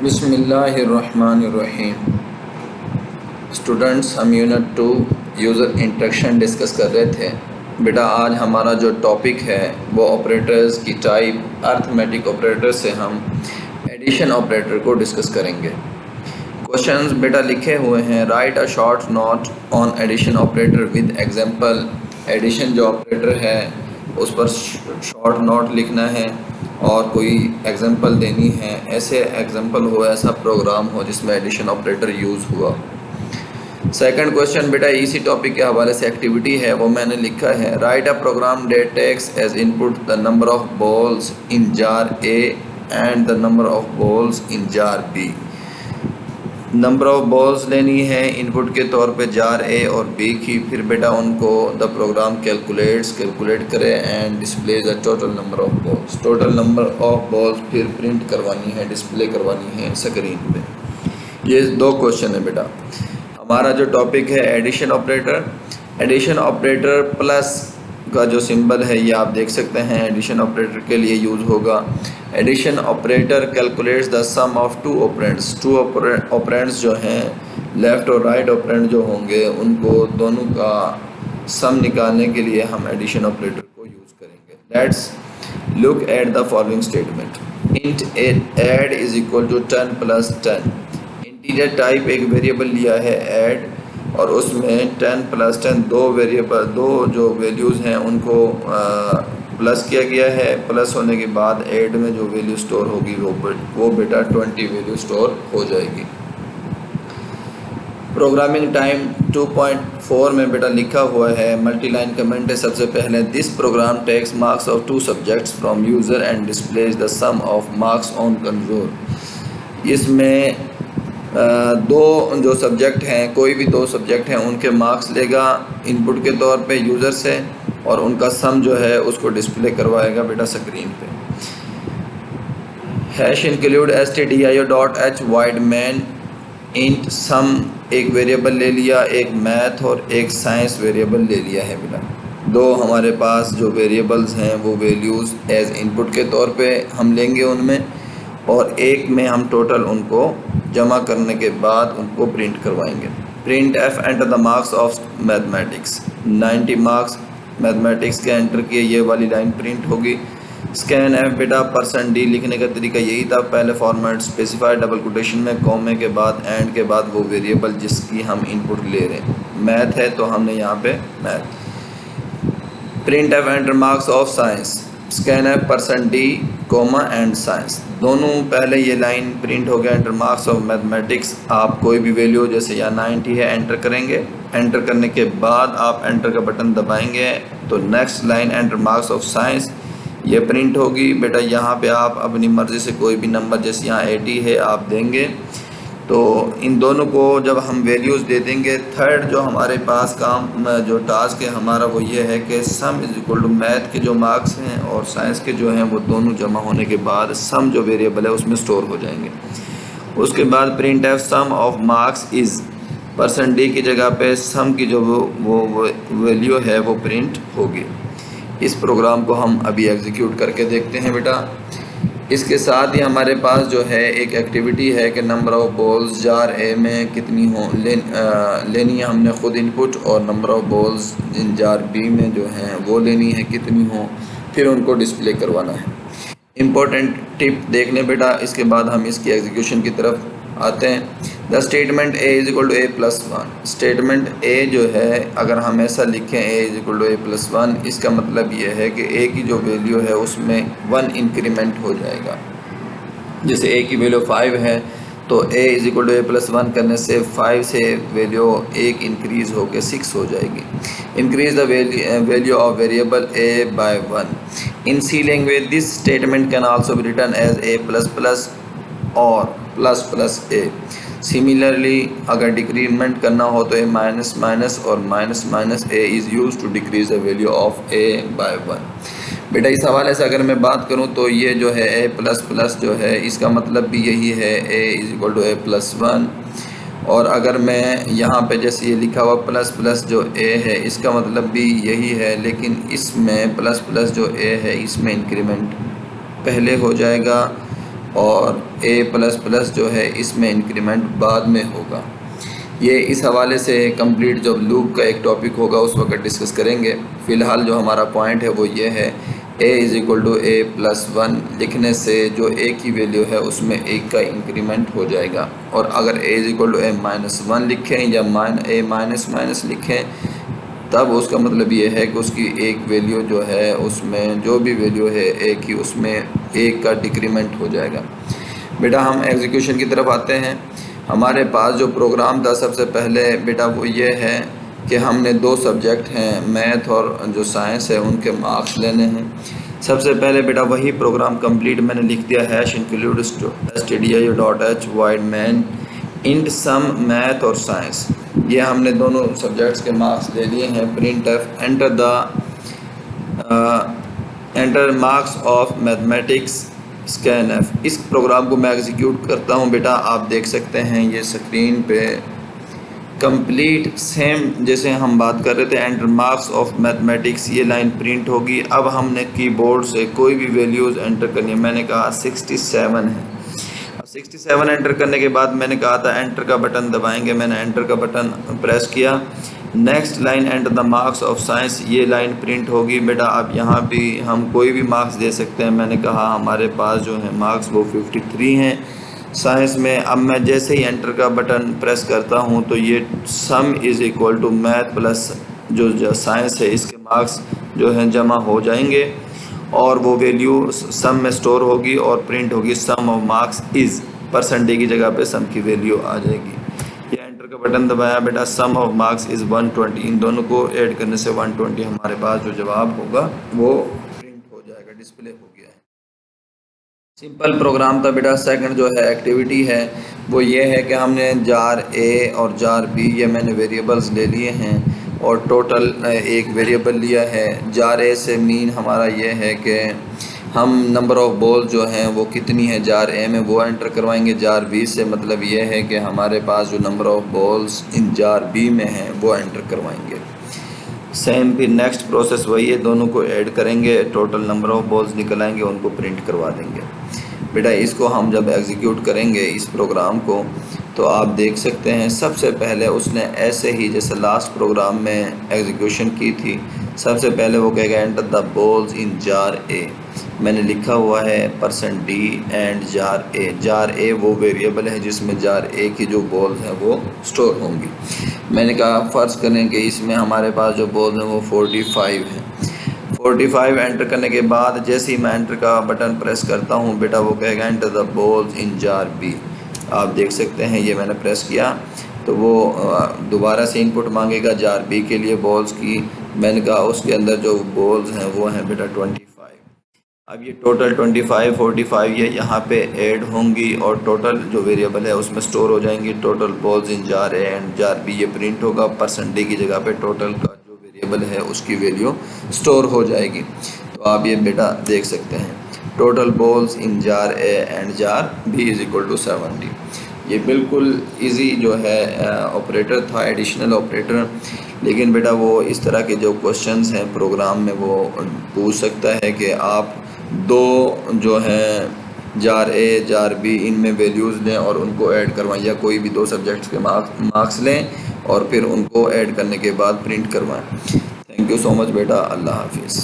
बिस्मिल्लाहिर्रहमानिर्रहीम। स्टूडेंट्स, हम unit 2 user interaction discuss कर रहे थे। बेटा आज हमारा जो टॉपिक है वो ऑपरेटर्स की टाइप अर्थमेटिक ऑपरेटर से हम एडिशन ऑपरेटर को डिस्कस करेंगे। क्वेश्चंस बेटा लिखे हुए हैं। Write a short note on addition operator with example. Addition जो ऑपरेटर है उस पर शॉर्ट नोट लिखना है और कोई एग्जांपल देनी है। ऐसे एग्जांपल हो, ऐसा प्रोग्राम हो जिसमें एडिशन ऑपरेटर यूज़ हुआ। सेकंड क्वेश्चन बेटा इसी टॉपिक के हवाले से एक्टिविटी है, वो मैंने लिखा है। Write a program that takes as input the number of balls in jar A and the number of balls in jar B. Number of balls लेनी है इनपुट के तौर पे जार ए और बी की। फिर बेटा उनको द प्रोग्राम कैलकुलेट करे and display the total number of balls. Total number of balls फिर प्रिंट करवानी है, डिस्प्ले करवानी है स्क्रीन पे। ये दो क्वेश्चन है बेटा। हमारा जो टॉपिक है addition operator. Addition operator plus का जो सिंबल है ये आप देख सकते हैं, एडिशन ऑपरेटर के लिए यूज़ होगा। Addition operator calculates the sum of two operands. Two operands जो हैं लेफ़्ट और राइट ऑपरेंड जो होंगे उनको दोनों का सम निकालने के लिए हम एडिशन ऑपरेटर को यूज़ करेंगे। Let's look at the following statement. Int add is equal to 10 plus 10। Integer type एक वेरिएबल लिया है ऐड और उसमें 10 प्लस 10 दो जो वैल्यूज़ हैं उनको प्लस किया गया है। प्लस होने के बाद ऐड में जो वैल्यू स्टोर होगी वो बेटा 20 वैल्यू स्टोर हो जाएगी। प्रोग्रामिंग टाइम 2.4 में बेटा लिखा हुआ है, मल्टीलाइन कमेंट है। सबसे पहले this program takes marks of two subjects from user and displays the sum of marks on console. इसमें दो जो सब्जेक्ट हैं, कोई भी दो सब्जेक्ट हैं उनके मार्क्स लेगा इनपुट के तौर पे यूज़र से और उनका सम जो है उसको डिस्प्ले करवाएगा बेटा स्क्रीन पे। Hash include stdio.h void main int sum एक वेरिएबल ले लिया, एक मैथ और एक साइंस वेरिएबल ले लिया है बेटा। दो हमारे पास जो वेरिएबल्स हैं वो वैल्यूज़ एज इनपुट के तौर पे हम लेंगे उनमें, और एक में हम टोटल उनको जमा करने के बाद उनको प्रिंट करवाएंगे। Print F enter the marks of mathematics. 90 marks mathematics के एंटर किए, ये वाली लाइन प्रिंट होगी। स्कैन एफ बेटा %d लिखने का तरीका यही था। पहले फॉर्मेट स्पेसिफाई डबल कोटेशन में कॉमे के बाद एंड के बाद वो वेरिएबल जिसकी हम इनपुट ले रहे हैं। मैथ है तो हमने यहाँ पे math. Print F enter marks of science. Scan F %d comma and science. दोनों पहले ये लाइन प्रिंट हो गया। Enter marks of mathematics. आप कोई भी वैल्यू जैसे यहाँ 90 है एंटर करेंगे। एंटर करने के बाद आप एंटर का बटन दबाएंगे तो next line enter marks of science ये प्रिंट होगी बेटा। यहाँ पे आप अपनी मर्ज़ी से कोई भी नंबर, जैसे यहाँ 80 है आप देंगे। तो इन दोनों को जब हम वैल्यूज़ दे देंगे, थर्ड जो हमारे पास काम जो टास्क है हमारा वो ये है कि sum is equal to math के जो मार्क्स हैं और साइंस के जो हैं वो दोनों जमा होने के बाद सम जो वेरिएबल है उसमें स्टोर हो जाएंगे। उसके बाद print F sum of marks is %d की जगह पे सम की जो वो वैल्यू है वो प्रिंट होगी। इस प्रोग्राम को हम अभी एग्जीक्यूट करके देखते हैं बेटा। इसके साथ ही हमारे पास जो है एक एक्टिविटी है कि number of balls jar A में कितनी हो लेनी है हमने ख़ुद इनपुट, और number of balls in jar B में जो हैं वो लेनी है कितनी हो, फिर उनको डिस्प्ले करवाना है। इम्पोर्टेंट टिप देख लें बेटा, इसके बाद हम इसकी एग्जीक्यूशन की तरफ आते हैं। The statement A is equal to A plus 1। Statement A जो है अगर हम ऐसा लिखें A is equal to A plus 1, इसका मतलब ये है कि ए की जो वैल्यू है उसमें 1 इंक्रीमेंट हो जाएगा। जैसे ए की वैल्यू 5 है तो A is equal to A plus 1 करने से 5 से वैल्यू 1 इंक्रीज़ होकर 6 हो जाएगी। Increase the value of variable A by 1। In C language this statement can also be written as A plus plus और प्लस प्लस ए। सिमिलरली अगर decrement करना हो तो ए माइनस माइनस और minus minus A is use to decrease the value of A by 1। बेटा इस हवाले से अगर मैं बात करूं तो ये जो है ए प्लस प्लस जो है इसका मतलब भी यही है, A is equal to A plus 1। और अगर मैं यहाँ पे जैसे ये लिखा हुआ प्लस प्लस जो ए है इसका मतलब भी यही है, लेकिन इसमें प्लस प्लस जो ए है इसमें इंक्रीमेंट पहले हो जाएगा और ए प्लस प्लस जो है इसमें इंक्रीमेंट बाद में होगा। ये इस हवाले से कंप्लीट जब लूप का एक टॉपिक होगा उस वक्त डिस्कस करेंगे। फ़िलहाल जो हमारा पॉइंट है वो ये है, a is equal to A plus one लिखने से जो a की वैल्यू है उसमें एक का इंक्रीमेंट हो जाएगा, और अगर a is equal to A minus one लिखें या a माइनस माइनस लिखें तब उसका मतलब ये है कि उसकी एक वैल्यू जो है उसमें जो भी वैल्यू है a की उसमें एक का डिक्रीमेंट हो जाएगा। बेटा हम एग्जीक्यूशन की तरफ आते हैं। हमारे पास जो प्रोग्राम था सबसे पहले बेटा वो ये है कि हमने दो सब्जेक्ट हैं, मैथ और जो साइंस है, उनके मार्क्स लेने हैं। सबसे पहले बेटा वही प्रोग्राम कंप्लीट मैंने लिख दिया, hash include stdio.h void main int sum math और साइंस। ये हमने दोनों सब्जेक्ट्स के मार्क्स ले लिए हैं। Print F enter marks of mathematics scan f. इस प्रोग्राम को मैं एग्जीक्यूट करता हूँ बेटा, आप देख सकते हैं ये स्क्रीन पे कंप्लीट सेम जैसे हम बात कर रहे थे, एंटर मार्क्स ऑफ मैथमेटिक्स, ये लाइन प्रिंट होगी। अब हमने कीबोर्ड से कोई भी वैल्यूज़ एंटर करनी है। मैंने कहा 67 है। 67 एंटर करने के बाद मैंने कहा था एंटर का बटन दबाएंगे, मैंने एंटर का बटन प्रेस किया। Next line enter the marks of science, ये लाइन प्रिंट होगी बेटा। अब यहाँ भी हम कोई भी मार्क्स दे सकते हैं। मैंने कहा हमारे पास जो है मार्क्स वो 53 हैं साइंस में। अब मैं जैसे ही एंटर का बटन प्रेस करता हूँ तो ये sum is equal to math plus जो साइंस है इसके मार्क्स जो हैं जमा हो जाएंगे, और वो वैल्यू सम में स्टोर होगी और प्रिंट होगी सम ऑफ मार्क्स इज़, परसेंटेज की जगह पे सम की वैल्यू आ जाएगी। ये एंटर का बटन दबाया बेटा, सम ऑफ मार्क्स इज़ 120, इन दोनों को ऐड करने से 120 हमारे पास जो जवाब होगा वो प्रिंट हो जाएगा, डिस्प्ले हो गया है। सिंपल प्रोग्राम था बेटा। सेकंड जो है एक्टिविटी है वो ये है कि हमने जार ए और जार बी ये मैंने वेरिएबल्स ले लिए हैं और टोटल एक वेरिएबल लिया है। जार ए से मीन हमारा ये है कि हम नंबर ऑफ़ बॉल जो हैं वो कितनी है जार ए में वो एंटर करवाएंगे। जार बी से मतलब ये है कि हमारे पास जो number of balls in jar B में हैं वो एंटर करवाएंगे। सेम फिर नेक्स्ट प्रोसेस वही है, दोनों को ऐड करेंगे, टोटल नंबर ऑफ़ बॉल्स निकल आएंगे, उनको प्रिंट करवा देंगे। बेटा इसको हम जब एग्जीक्यूट करेंगे इस प्रोग्राम को तो आप देख सकते हैं सबसे पहले उसने ऐसे ही जैसे लास्ट प्रोग्राम में एग्जीक्यूशन की थी, सबसे पहले वो कहेगा enter the balls in jar A. मैंने लिखा हुआ है %d and jar A. Jar A वो वेरिएबल है जिसमें जार ए की जो बॉल्स हैं वो स्टोर होंगी। मैंने कहा फ़र्ज़ करें कि इसमें हमारे पास जो बॉल्स हैं वो 45 हैं। 45 एंटर करने के बाद जैसे ही मैं एंटर का बटन प्रेस करता हूँ बेटा वो कहेगा enter the balls in jar B. आप देख सकते हैं ये मैंने प्रेस किया तो वो दोबारा से इनपुट मांगेगा जार बी के लिए बॉल्स की। मैंने कहा उसके अंदर जो बॉल्स हैं वो हैं बेटा 25। अब ये टोटल 25 45 ये यहाँ पे ऐड होंगी और टोटल जो वेरिएबल है उसमें स्टोर हो जाएंगी। Total balls in jar A and jar B ये प्रिंट होगा, परसेंटेज की जगह पे टोटल का जो वेरिएबल है उसकी वैल्यू स्टोर हो जाएगी। तो आप ये बेटा देख सकते हैं total balls in jar A and jar B is equal to 70। ये बिल्कुल इजी जो है ऑपरेटर था, एडिशनल ऑपरेटर, लेकिन बेटा वो इस तरह के जो क्वेश्चंस हैं प्रोग्राम में वो पूछ सकता है कि आप दो जो हैं जार ए जार बी इनमें वैल्यूज़ लें और उनको ऐड करवाएं, या कोई भी दो सब्जेक्ट्स के मार्क्स लें और फिर उनको ऐड करने के बाद प्रिंट करवाएं। थैंक यू सो मच बेटा, अल्लाह हाफिज़।